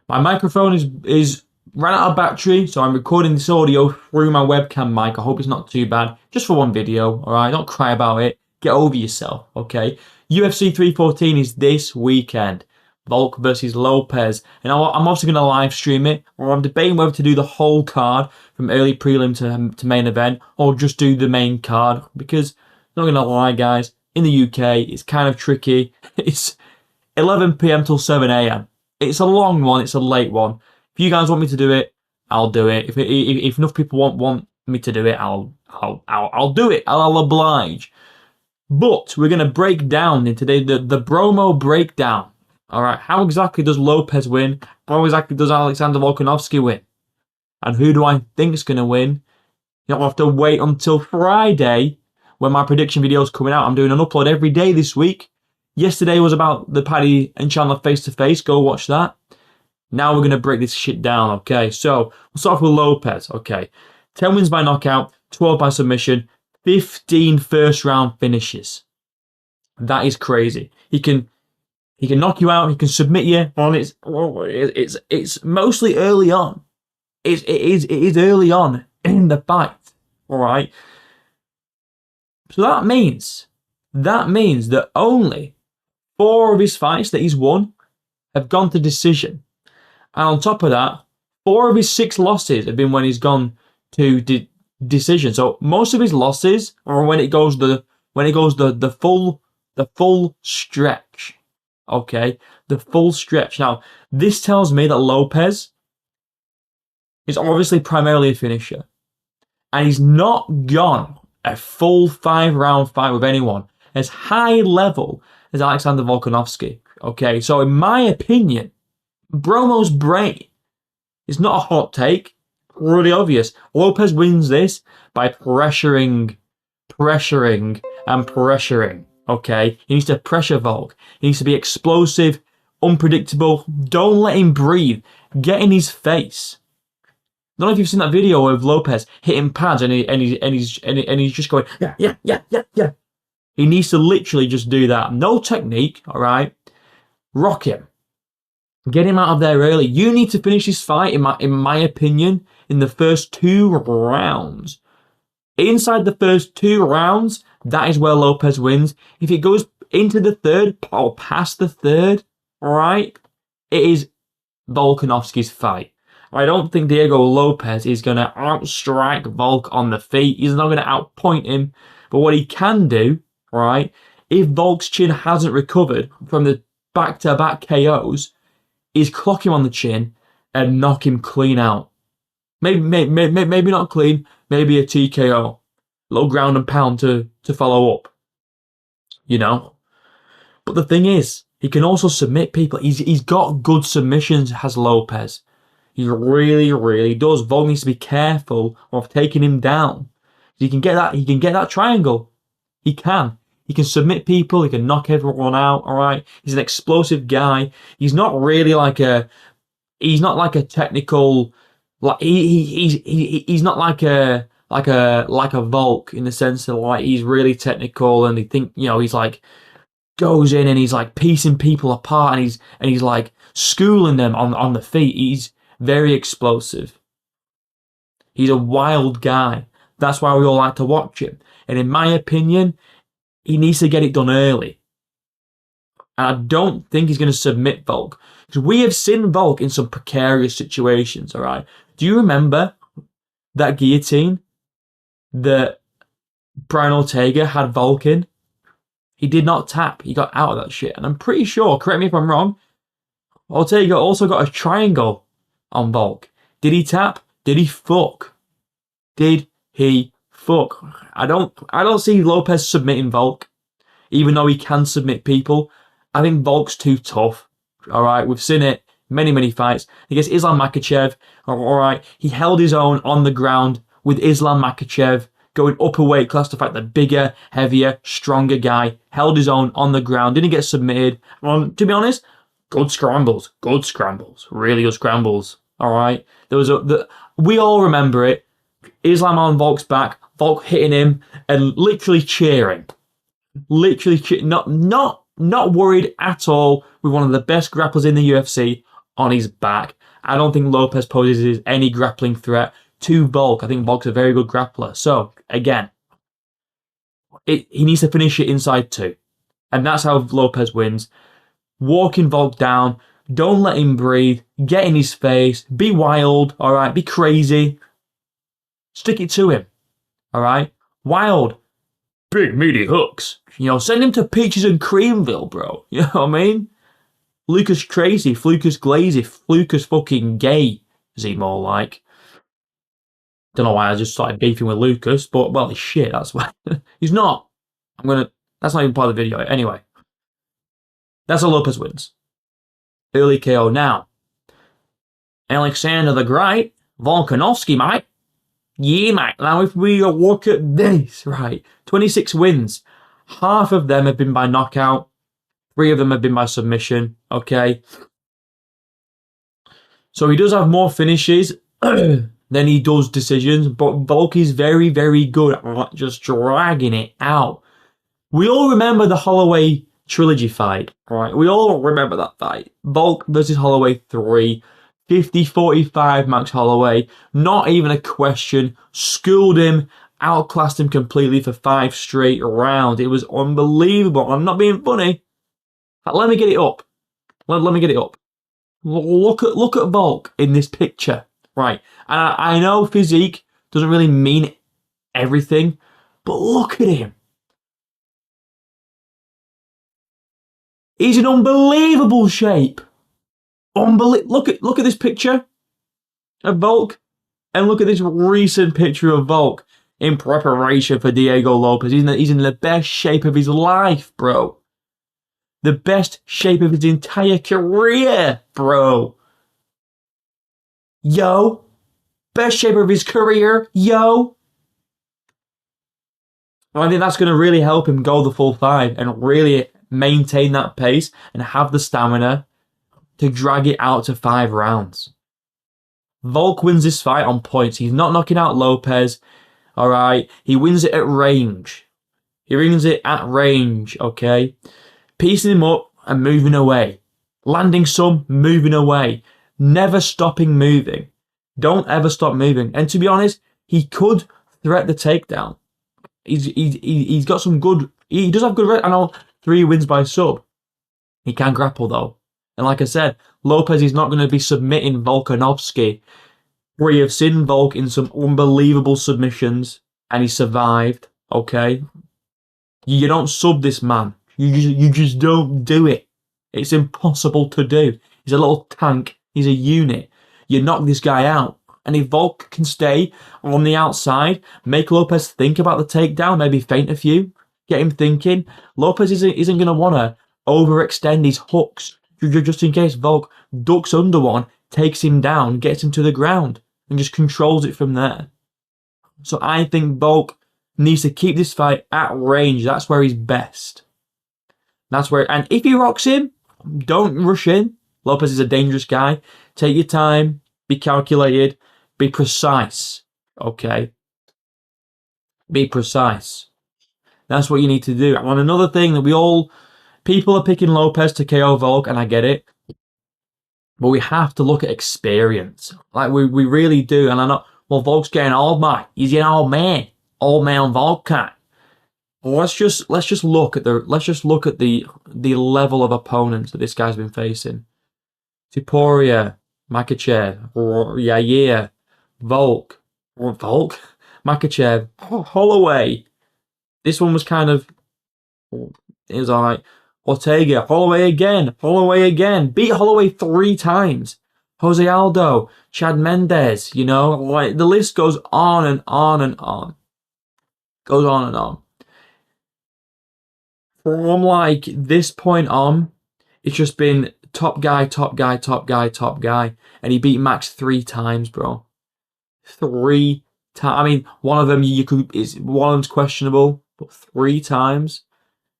My microphone is ran out of battery, so I'm recording this audio through my webcam mic. I hope it's not too bad. Just for one video, alright? Don't cry about it. Get over yourself, okay? UFC 314 is this weekend. Volk versus Lopez. And I'm also going to live stream it, or I'm debating whether to do the whole card from early prelim to main event, or just do the main card, because I'm not going to lie, guys, in the UK, it's kind of tricky. It's 11 p.m. till 7 a.m. It's a long one. It's a late one. If you guys want me to do it, I'll do it. If enough people want me to do it, I'll do it. I'll oblige. But we're gonna break down in today the Bromo breakdown. All right, how exactly does Lopez win? How exactly does Alexander Volkanovski win? And who do I think is gonna win? You'll have to wait until Friday when my prediction video is coming out. I'm doing an upload every day this week. Yesterday was about the Paddy and Chandler face-to-face. Go watch that. Now we're going to break this shit down, okay? So, we'll start off with Lopez, okay? 10 wins by knockout, 12 by submission, 15 first-round finishes. That is crazy. He can knock you out, he can submit you, and it's mostly early on. It is early on in the fight, all right? So that means that only 4 of his fights that he's won have gone to decision. And on top of that, 4 of his 6 losses have been when he's gone to decision. So most of his losses are when it goes the full stretch. Okay? The full stretch. Now, this tells me that Lopez is obviously primarily a finisher. And he's not gone a full 5-round fight with anyone as high level as Alexander Volkanovski. Okay, so in my opinion, Bromo's brain is not a hot take. Really obvious. Lopez wins this by pressuring. Okay, he needs to pressure Volk. He needs to be explosive, unpredictable. Don't let him breathe. Get in his face. I don't know if you've seen that video of Lopez hitting pads and he's just going yeah. He needs to literally just do that. No technique, all right? Rock him. Get him out of there early. You need to finish this fight, in my opinion, in the first 2 rounds. Inside the first 2 rounds, that is where Lopez wins. If it goes into the third, or past the third, all right, it is Volkanovski's fight. I don't think Diego Lopez is going to outstrike Volk on the feet. He's not going to outpoint him. But what he can do, right, if Volk's chin hasn't recovered from the back-to-back KOs, is clock him on the chin and knock him clean out. Maybe not clean, maybe a TKO. A little ground and pound to follow up. You know? But the thing is, he can also submit people. He's got good submissions, has Lopez. He really, really does. Volk needs to be careful of taking him down. He can get that triangle. He can submit people. He can knock everyone out. All right. He's an explosive guy. He's not really like a technical. Like he's not like a Volk in the sense that like he's really technical and he's like goes in and he's like piecing people apart and he's like schooling them on the feet. He's very explosive. He's a wild guy. That's why we all like to watch him. And in my opinion, he needs to get it done early. And I don't think he's going to submit Volk. Because we have seen Volk in some precarious situations, all right? Do you remember that guillotine that Brian Ortega had Volk in? He did not tap. He got out of that shit. And I'm pretty sure, correct me if I'm wrong, Ortega also got a triangle on Volk. Did he tap? Did he fuck? Did he fuck? I don't see Lopez submitting Volk, even though he can submit people. I think Volk's too tough. All right, we've seen it many fights against Islam Makhachev. All right, he held his own on the ground with Islam Makhachev, going up a weight class to fight the bigger, heavier, stronger guy. Held his own on the ground, didn't get submitted. To be honest, good scrambles, really good scrambles. All right, we all remember it. Islam on Volk's back, Volk hitting him and literally cheering, not worried at all with one of the best grapplers in the UFC on his back. I don't think Lopez poses any grappling threat to Volk. I think Volk's a very good grappler. So, again, he needs to finish it inside 2. And that's how Lopez wins. Walking Volk down. Don't let him breathe. Get in his face. Be wild, all right? Be crazy. Stick it to him, all right? Wild. Big meaty hooks. Send him to Peaches and Creamville, bro. You know what I mean? Lucas Crazy, Flucus Glazy, Flucus fucking Gay, is he more like? Don't know why I just started beefing with Lucas, but, well, he's shit, that's why. He's not. That's not even part of the video. Anyway. That's how Lopez wins. Early KO now. Alexander the Great, Volkanovski, mate. Yeah, mate. Now, if we look at this, right, 26 wins. Half of them have been by knockout. 3 of them have been by submission, okay? So he does have more finishes than he does decisions, but Volk is very, very good at just dragging it out. We all remember the Holloway trilogy fight, right? We all remember that fight. Volk versus Holloway 3, 50-45 Max Holloway. Not even a question. Schooled him, outclassed him completely for 5 straight rounds. It was unbelievable. I'm not being funny. Let me get it up. Let me get it up. Look at Volk in this picture, right? And I know physique doesn't really mean everything, but look at him. He's in unbelievable shape. Look at this picture of Volk, and look at this recent picture of Volk in preparation for Diego Lopez. He's in the best shape of his life, bro. The best shape of his entire career, bro. Yo. Best shape of his career, yo. I think that's going to really help him go the full 5 and really maintain that pace and have the stamina to drag it out to 5 rounds. Volk wins this fight on points. He's not knocking out Lopez, all right? He wins it at range. He wins it at range, okay? Piecing him up and moving away. Landing some, moving away. Never stopping moving. Don't ever stop moving. And to be honest, he could threat the takedown. He's got some good... He does have good... I know 3 wins by sub. He can grapple, though. And like I said, Lopez is not going to be submitting Volkanovski. We have seen Volk in some unbelievable submissions, and he survived, okay? You don't sub this man. You just don't do it. It's impossible to do. He's a little tank. He's a unit. You knock this guy out. And if Volk can stay on the outside, make Lopez think about the takedown, maybe feint a few, get him thinking, Lopez isn't going to want to overextend his hooks just in case Volk ducks under one, takes him down, gets him to the ground, and just controls it from there. So I think Volk needs to keep this fight at range. That's where he's best. That's where, and if he rocks him, don't rush in. Lopez is a dangerous guy. Take your time, be calculated, be precise. Okay? Be precise. That's what you need to do. And another thing that people are picking Lopez to KO Volk, and I get it. But we have to look at experience. Like we really do. And I know, well, Volk's getting old, mate. He's getting old man. Old man Volk can't. Let's just look at the level of opponents that this guy's been facing. Topuria, Makachev, Yair, Volk, Makachev, Holloway. This one was kind of, it was alright. Ortega, Holloway again. Beat Holloway 3 times. Jose Aldo, Chad Mendes, like the list goes on and on and on. Goes on and on. From like this point on, it's just been top guy. And he beat Max 3 times, bro. 3 times. I mean, one of them one of them's questionable, but 3 times.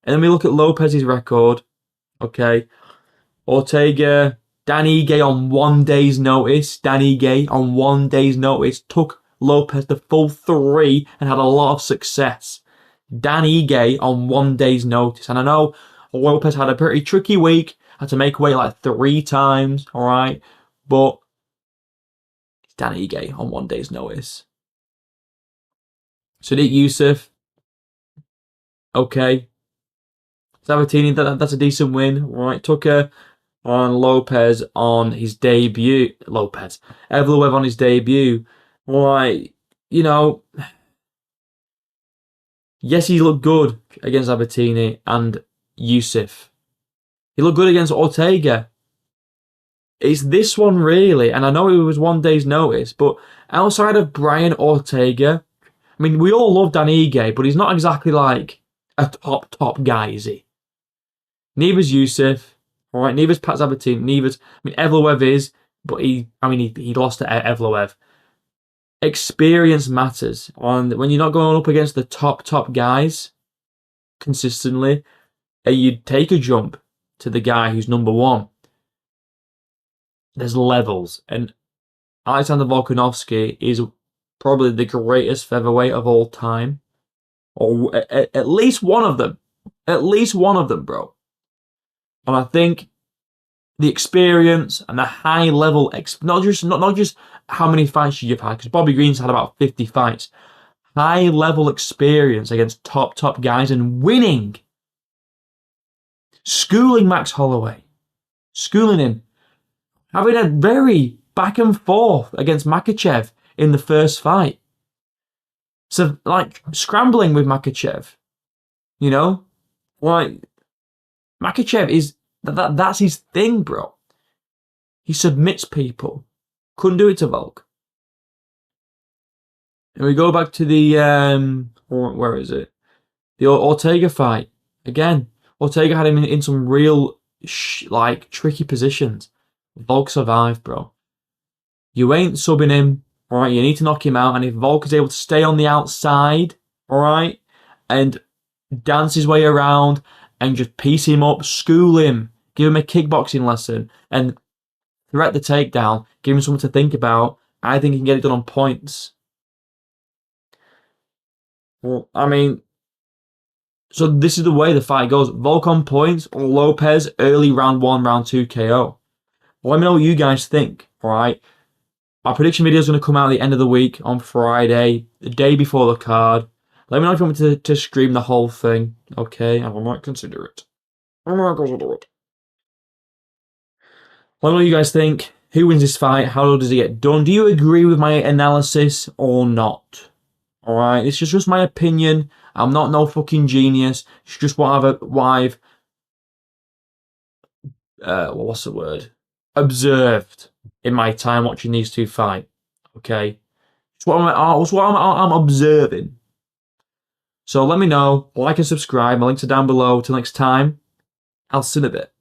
And then we look at Lopez's record. Okay. Ortega, Danny Gay on 1 day's notice. Took Lopez the full 3 and had a lot of success. Danny Gay on 1 day's notice. And I know Lopez had a pretty tricky week. had to make weight like 3 times, all right? But it's Dan Ige on 1 day's notice. Sadiq Youssef, okay. Sabatini, that's a decent win, right? Tucker on Lopez on his debut. Evloev on his debut. Right, you know, yes, he looked good against Sabatini and Youssef. He looked good against Ortega. It's this one, really, and I know it was 1 day's notice, but outside of Brian Ortega, I mean, we all love Dan Ige, but he's not exactly like a top guy, is he? Neither's Youssef, all right? Neither's Pat Sabatini. Evloev is, but he lost to Evloev. Experience matters, and when you're not going up against the top guys consistently, and you take a jump to the guy who's number 1. There's levels, and Alexander Volkanovski is probably the greatest featherweight of all time, or at least one of them. At least one of them, bro. And I think the experience and the high level, not just how many fights you've had, because Bobby Green's had about 50 fights. High level experience against top guys and winning. Schooling Max Holloway. Schooling him. Having a very back and forth against Makhachev in the first fight. So, like, scrambling with Makhachev. You know? Like, Makhachev is... That's his thing, bro. He submits people. Couldn't do it to Volk. And we go back to the... where is it? The Ortega fight. Again, Ortega had him in some real, tricky positions. Volk survived, bro. You ain't subbing him, alright? You need to knock him out. And if Volk is able to stay on the outside, alright, and dance his way around and just piece him up, school him, give him a kickboxing lesson, and threat the takedown, give him something to think about, I think he can get it done on points. Well, I mean, so this is the way the fight goes. Volk on points, Lopez early round 1, round 2 KO. Let me know what you guys think, alright? My prediction video is going to come out at the end of the week on Friday, the day before the card. Let me know if you want me to stream the whole thing, okay? I might consider it. Let me know what you guys think. Who wins this fight? How does it get done? Do you agree with my analysis or not? Alright, it's just my opinion. I'm not no fucking genius. It's just what I've what's the word? Observed in my time watching these two fight. Okay? It's what I'm observing. So let me know, like and subscribe. My links are down below. Till next time, I'll see you in a bit.